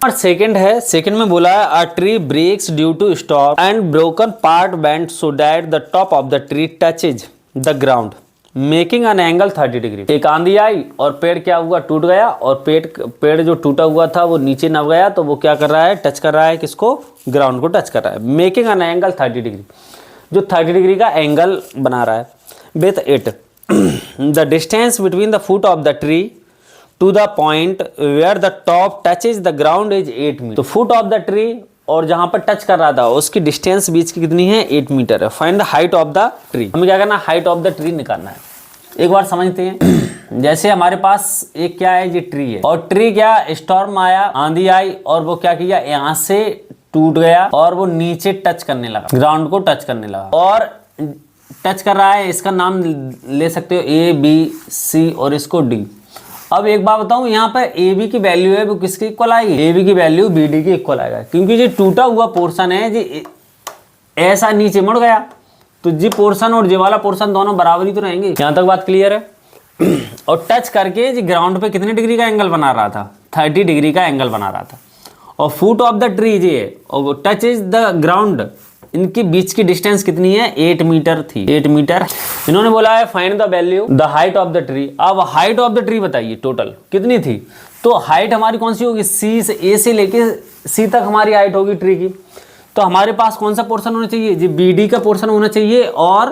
और सेकंड है, सेकंड में बोला है a tree breaks due to stop and broken part bent so that the top of the tree touches the ground making an angle 30 degree. एक आंधी आई और पेड़ क्या हुआ, टूट गया, और पेड़ जो टूटा हुआ था वो नीचे नम गया, तो वो क्या कर रहा है, टच कर रहा है किसको, ग्राउंड को टच कर रहा है, मेकिंग एन एंगल 30 डिग्री, जो 30 डिग्री का एंगल बना रहा है। With it the distance between the foot of the tree to the point where the top touches the ground is 8 metre. तो फुट ऑफ द ट्री और जहां पर touch कर रहा था उसकी डिस्टेंस बीच की कितनी है, 8 मीटर है। Find the height of the tree, हमें क्या करना, हाइट ऑफ द ट्री निकालना है। एक बार समझते हैं। जैसे हमारे पास एक क्या है, ये ट्री है, और ट्री क्या, स्टॉर्म आया, आंधी आई, और वो क्या किया, यहाँ से टूट गया और वो नीचे टच करने लगा, ग्राउंड को टच करने लगा, और टच कर रहा है, इसका नाम ले सकते हो ए बी सी और इसको डी। अब एक बात बताऊं, यहाँ पर ए बी की वैल्यू है वो किसके इक्वल आएगी, ए बी की वैल्यू बी डी की इक्वल आएगा, क्योंकि ये टूटा हुआ पोर्शन है, जी ऐसा नीचे मुड़ गया, तो जी पोर्शन और जी वाला पोर्शन दोनों बराबर ही तो रहेंगे। यहाँ तक बात क्लियर है। और टच करके जी ग्राउंड पे कितने डिग्री का एंगल बना रहा था, 30 डिग्री का एंगल बना रहा था। और फुट ऑफ द ट्री जी है, और टच इज द ग्राउंड, इनके बीच की डिस्टेंस कितनी है, 8 मीटर थी, 8 मीटर। इन्होंने बोला है find the value the height of the tree. अब हाइट ऑफ द ट्री बताइए टोटल कितनी थी, तो हाइट हमारी कौन सी होगी, सी से, ए से लेके सी तक हमारी हाइट होगी ट्री की। तो हमारे पास कौन सा पोर्शन होना चाहिए, जी बी डी का पोर्शन होना चाहिए और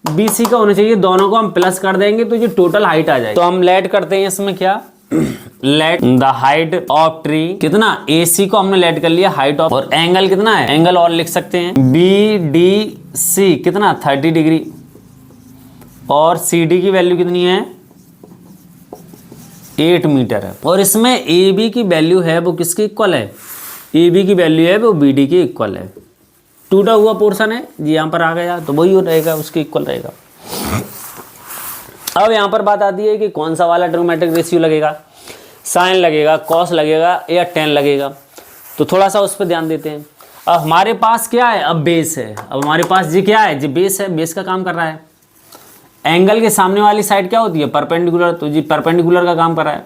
बी सी का होना चाहिए, दोनों को हम प्लस कर देंगे तो ये टोटल हाइट आ जाएगी। तो हम लेट करते हैं इसमें क्या, let the height of tree कितना, ए सी को हमने लेट कर लिया हाइट ऑफ, और एंगल कितना है, एंगल और लिख सकते हैं बी डी सी कितना 30 डिग्री, और सी डी की वैल्यू कितनी है 8 मीटर है। और इसमें ए बी की वैल्यू है वो किसके इक्वल है, ए बी की वैल्यू है वो बी डी के इक्वल है। टूटा हुआ पोर्शन है जी यहाँ पर आ गया, तो वही रहेगा, उसके इक्वल रहेगा। अब यहाँ पर बात आती है कि कौन सा वाला ट्रिग्नोमेट्रिक रेशियो लगेगा, साइन लगेगा, कॉस लगेगा या टेन लगेगा, तो थोड़ा सा उस पर ध्यान देते हैं। अब हमारे पास क्या है, अब बेस है, अब हमारे पास जी क्या है, जी बेस है, बेस का काम कर रहा है। एंगल के सामने वाली साइड क्या होती है, परपेंडिकुलर, तो जी परपेंडिकुलर का काम कर रहा है।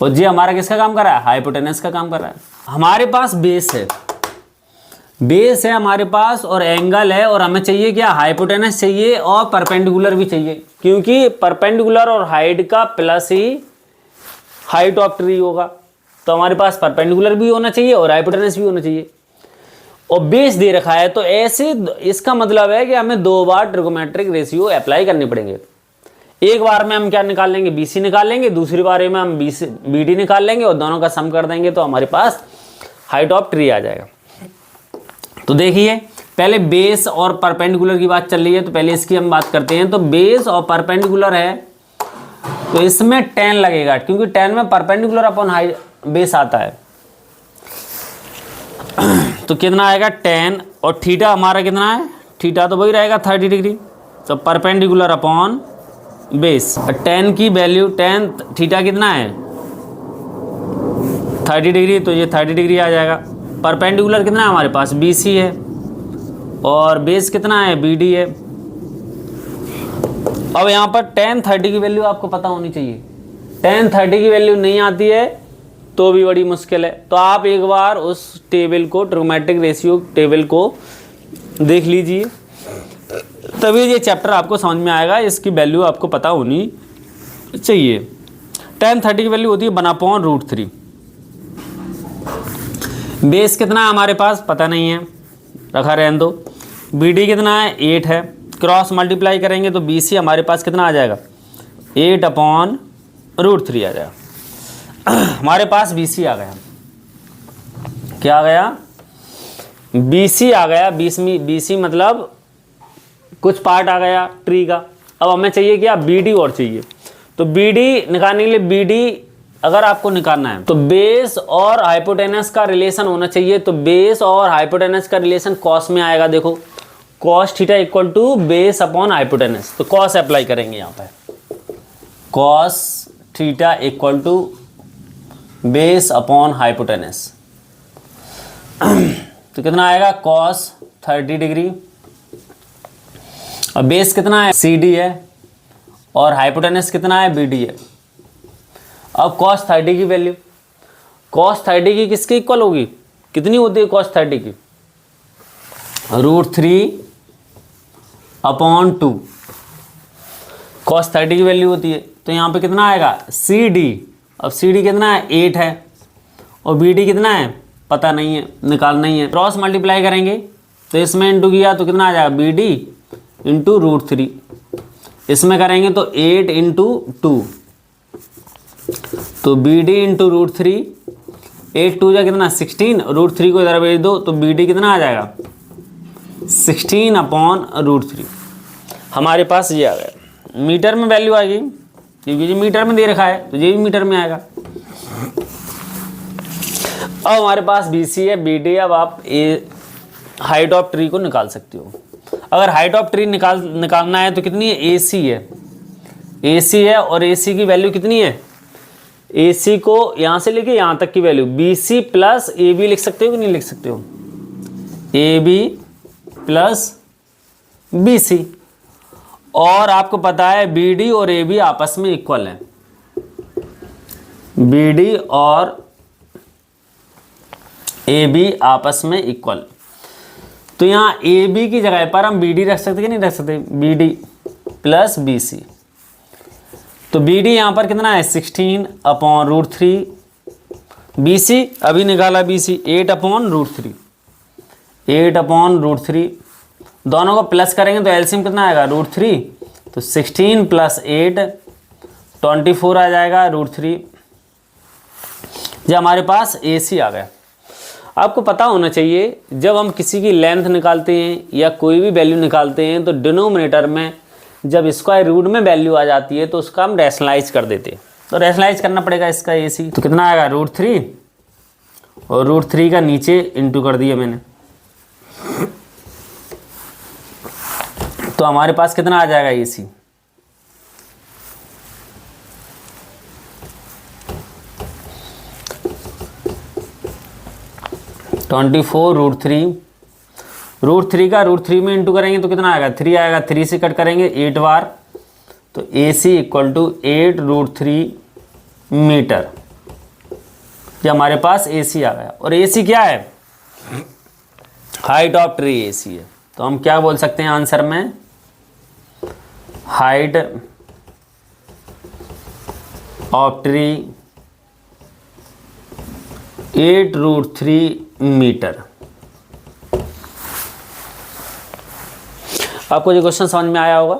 और जी हमारा किसका काम कर रहा है, हाइपोटेनस का काम कर रहा है। हमारे पास बेस है, बेस है हमारे पास, और एंगल है, और हमें चाहिए क्या, हाइपोटेनस चाहिए और परपेंडिकुलर भी चाहिए, क्योंकि परपेंडिकुलर और हाइट का plus he height of tree होगा। तो हमारे पास परपेंडिकुलर भी होना चाहिए और हाइपोटेनस भी होना चाहिए, और बेस दे रखा है। तो ऐसे इसका मतलब है कि हमें 2 बार ट्रिग्नोमेट्रिक रेशियो अप्लाई करने पड़ेंगे। एक बार में हम क्या निकाल लेंगे, बी सी निकाल लेंगे, दूसरी बार में हम बी डी निकाल लेंगे, और दोनों का सम कर देंगे तो हमारे पास हाइट ऑफ ट्री आ जाएगा। तो देखिए पहले बेस और परपेंडिकुलर की बात चल रही है, तो पहले इसकी हम बात करते हैं। तो बेस और परपेंडिकुलर है, तो इसमें 10 लगेगा, क्योंकि 10 में परपेंडिकुलर अपॉन हाइट बेस आता है। तो कितना आएगा 10, और थीटा हमारा कितना है, थीटा तो वही रहेगा 30 डिग्री, तो परपेंडिकुलर अपॉन बेस। 10 की वैल्यू 10, थीटा कितना है 30 डिग्री, तो ये 30 डिग्री आ जाएगा। परपेंडिकुलर कितना है हमारे पास, बी सी है, और बेस कितना है, बी डी है। अब यहाँ पर 10 30 की वैल्यू आपको पता होनी चाहिए। 10 30 की वैल्यू नहीं आती है तो भी बड़ी मुश्किल है। तो आप एक बार उस टेबल को, ट्रिग्नोमेट्रिक रेशियो टेबल को देख लीजिए, तभी ये चैप्टर आपको समझ में आएगा। इसकी वैल्यू आपको पता होनी चाहिए। 10 30 की वैल्यू होती है 1/√3। बेस कितना है हमारे पास पता नहीं है, रखा रहने दो। बी डी कितना है 8 है, क्रॉस मल्टीप्लाई करेंगे तो बी सी हमारे पास कितना आ जाएगा 8/√3 आ जाएगा। हमारे पास बी सी आ गया, क्या आ गया, बी सी आ गया। बी सी मतलब कुछ पार्ट आ गया ट्री का। अब हमें चाहिए क्या, बी डी और चाहिए। तो बी डी निकालने के लिए, बी डी अगर आपको निकालना है तो बेस और हाइपोटेनस का रिलेशन होना चाहिए। तो बेस और हाइपोटेनस का रिलेशन कॉस में आएगा। देखो cos theta equal to base upon hypotenuse, तो कॉस अप्लाई करेंगे यहाँ पे, cos theta equal to base upon hypotenuse. तो कितना आएगा कॉस 30 डिग्री, और बेस कितना है सी डी है, और हाइपोटेनस कितना है बी डी है। अब cos 30 की वैल्यू cos 30 की किसके इक्वल होगी, कितनी होती है cos 30 की, √3/2 cos 30 की वैल्यू होती है। तो यहाँ पे कितना आएगा CD, अब CD कितना है 8 है और BD कितना है पता नहीं है, निकालना ही है। क्रॉस मल्टीप्लाई करेंगे तो इसमें इंटू किया तो कितना आ जाएगा BD इंटू √3, इसमें करेंगे तो 8 इंटू 2, तो BD इंटू √3, 8 2 जा कितना 16, √3 को इधर भेज दो तो BD कितना आ जाएगा 16/√3। हमारे पास ये आ गया। मीटर में वैल्यू आएगी क्योंकि ये मीटर में दे रखा है तो ये भी मीटर में आएगा। अब हमारे पास BC है, BD, अब आप हाइट ऑफ ट्री को निकाल सकते हो। अगर हाइट ऑफ ट्री निकालना है तो कितनी है, AC है, AC है और AC की वैल्यू कितनी है, AC को यहाँ से लेके यहाँ तक की वैल्यू BC प्लस AB लिख सकते हो कि नहीं लिख सकते हो, AB प्लस BC। और आपको पता है BD और AB आपस में इक्वल हैं, BD और AB आपस में इक्वल। तो यहाँ AB की जगह पर हम BD रख सकते कि नहीं रख सकते, BD प्लस BC। तो BD यहाँ पर कितना है 16/√3, BC अभी निकाला BC 8/√3, 8/√3, दोनों को प्लस करेंगे तो एलसीएम कितना आएगा √3, तो 16 + 8 24 आ जाएगा √3। ये हमारे पास AC आ गया। आपको पता होना चाहिए जब हम किसी की लेंथ निकालते हैं या कोई भी वैल्यू निकालते हैं तो डिनोमिनेटर में जब स्क्वायर रूट में वैल्यू आ जाती है तो उसका हम रैशनलाइज कर देते हैं। तो रैशनलाइज करना पड़ेगा इसका AC, तो कितना आएगा √3 और √3 का नीचे इंटू कर दिया मैंने, तो हमारे पास कितना आ जाएगा AC, √3 का √3 में इंटू करेंगे तो कितना आएगा 3 आएगा, 3 से कट करेंगे 8 बार, तो AC = 8√3 मीटर। ये हमारे पास AC आ गया। और AC क्या है, हाइट ऑफ ट्री AC है। तो हम क्या बोल सकते हैं आंसर में, हाइट ऑफ ट्री 8√3 मीटर। आपको ये क्वेश्चन समझ में आया होगा।